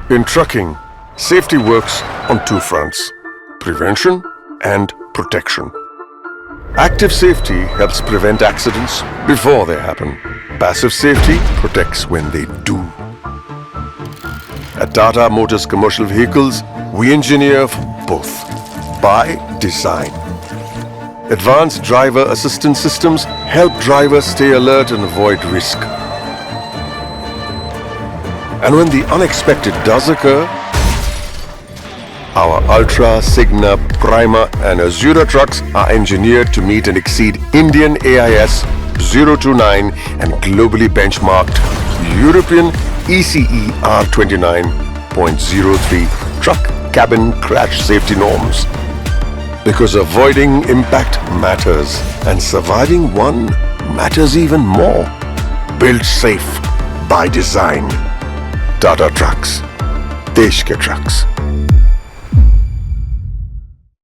In trucking, safety works on two fronts: prevention and protection. Active safety helps prevent accidents before they happen. Passive safety protects when they do. At Tata Motors Commercial Vehicles, we engineer both by design. Advanced driver assistance systems help drivers stay alert and avoid risk. And when the unexpected does occur, our Ultra, Signa, Prima and Azura trucks are engineered to meet and exceed Indian AIS 029 and globally benchmarked European ECE R29.03 truck cabin crash safety norms. Because avoiding impact matters and surviving one matters even more. Built safe by design. Tata Trucks. Desh ke trucks.